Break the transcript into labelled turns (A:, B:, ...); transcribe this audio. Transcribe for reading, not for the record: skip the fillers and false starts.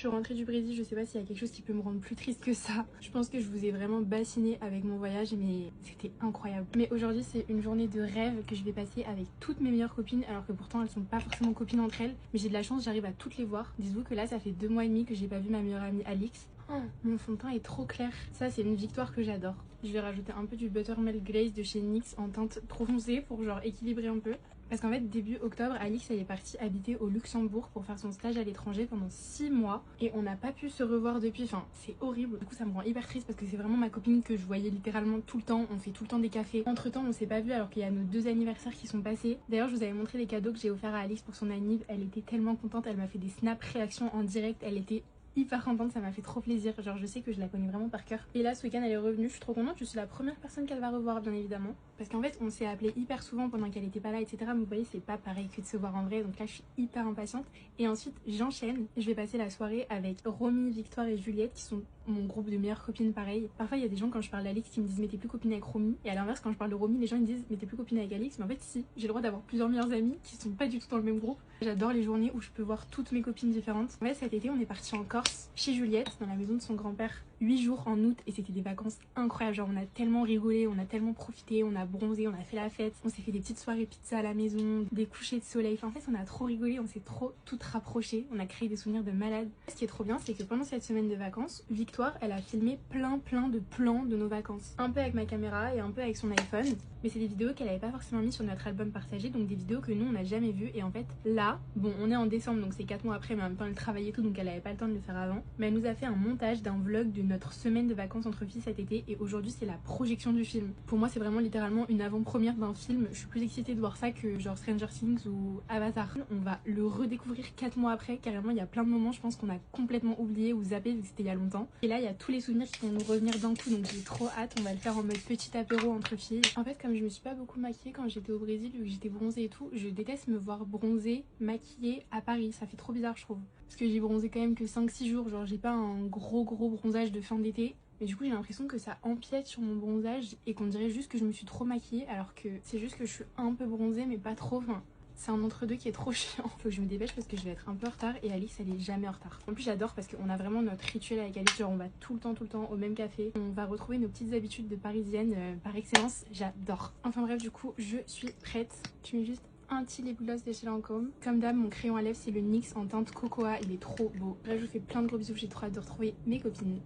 A: suis rentrée du Brésil, je sais pas s'il y a quelque chose qui peut me rendre plus triste que ça. Je pense que je vous ai vraiment bassiné avec mon voyage, mais c'était incroyable. Mais aujourd'hui c'est une journée de rêve que je vais passer avec toutes mes meilleures copines, alors que pourtant elles sont pas forcément copines entre elles. Mais j'ai de la chance, j'arrive à toutes les voir. Dites-vous que là ça fait 2 mois et demi que j'ai pas vu ma meilleure amie Alix. Oh, mon fond de teint est trop clair. Ça c'est une victoire que j'adore. Je vais rajouter un peu du Buttermilk Glaze de chez NYX en teinte trop foncée pour genre équilibrer un peu. Parce qu'en fait début octobre, Alix elle est partie habiter au Luxembourg pour faire son stage à l'étranger pendant 6 mois. Et on n'a pas pu se revoir depuis, enfin c'est horrible. Du coup ça me rend hyper triste parce que c'est vraiment ma copine que je voyais littéralement tout le temps. On fait tout le temps des cafés. Entre temps on s'est pas vu alors qu'il y a nos 2 anniversaires qui sont passés. D'ailleurs je vous avais montré les cadeaux que j'ai offerts à Alix pour son anniv. Elle était tellement contente, elle m'a fait des snap réactions en direct. Elle était hyper contente, ça m'a fait trop plaisir. Genre je sais que je la connais vraiment par cœur. Et là ce week-end elle est revenue, je suis trop contente. Je suis la première personne qu'elle va revoir bien évidemment. Parce qu'en fait on s'est appelé hyper souvent pendant qu'elle était pas là etc. Mais vous voyez c'est pas pareil que de se voir en vrai. Donc là je suis hyper impatiente. Et ensuite j'enchaîne. Je vais passer la soirée avec Romy, Victoire et Juliette qui sont mon groupe de meilleures copines pareil. Parfois il y a des gens quand je parle d'Alix qui me disent mais t'es plus copine avec Romy. Et à l'inverse quand je parle de Romy les gens ils me disent mais t'es plus copine avec Alix. Mais en fait si, j'ai le droit d'avoir plusieurs meilleures amies qui sont pas du tout dans le même groupe. J'adore les journées où je peux voir toutes mes copines différentes. En fait cet été on est parti en Corse chez Juliette dans la maison de son grand-père 8 jours en août et c'était des vacances incroyables. Genre on a tellement rigolé, on a tellement profité, on a bronzé, on a fait la fête, on s'est fait des petites soirées pizza à la maison, des couchers de soleil. Enfin, en fait on a trop rigolé, on s'est trop toutes rapprochées, on a créé des souvenirs de malade. Ce qui est trop bien c'est que pendant cette semaine de vacances, Victoire elle a filmé plein de plans de nos vacances. Un peu avec ma caméra et un peu avec son iPhone. Mais c'est des vidéos qu'elle avait pas forcément mis sur notre album partagé, donc des vidéos que nous on n'a jamais vues. Et en fait là, bon on est en décembre donc c'est 4 mois après, mais en même temps elle travaillait et tout donc elle avait pas le temps de le faire avant. Mais elle nous a fait un montage d'un vlog de notre semaine de vacances entre filles cet été et aujourd'hui c'est la projection du film. Pour moi c'est vraiment littéralement une avant-première d'un film. Je suis plus excitée de voir ça que genre Stranger Things ou Avatar. On va le redécouvrir 4 mois après, carrément il y a plein de moments je pense qu'on a complètement oublié ou zappé vu que c'était il y a longtemps. Et là il y a tous les souvenirs qui vont nous revenir d'un coup donc j'ai trop hâte. On va le faire en mode petit apéro entre filles. En fait comme je me suis pas beaucoup maquillée quand j'étais au Brésil vu que j'étais bronzée et tout, je déteste me voir bronzée, maquillée à Paris. Ça fait trop bizarre je trouve. Parce que j'ai bronzé quand même que 5-6 jours, genre j'ai pas un gros bronzage de fin d'été. Mais du coup j'ai l'impression que ça empiète sur mon bronzage et qu'on dirait juste que je me suis trop maquillée alors que c'est juste que je suis un peu bronzée mais pas trop. Enfin, c'est un entre-deux qui est trop chiant. Faut que je me dépêche parce que je vais être un peu en retard et Alix elle est jamais en retard. En plus j'adore parce qu'on a vraiment notre rituel avec Alix, genre on va tout le temps au même café. On va retrouver nos petites habitudes de parisienne par excellence, j'adore. Enfin bref du coup je suis prête. Tu mets juste un petit lip gloss de chez Lancôme. Comme d'hab mon crayon à lèvres c'est le NYX en teinte cocoa, il est trop beau. Bref je vous fais plein de gros bisous, j'ai trop hâte de retrouver mes copines.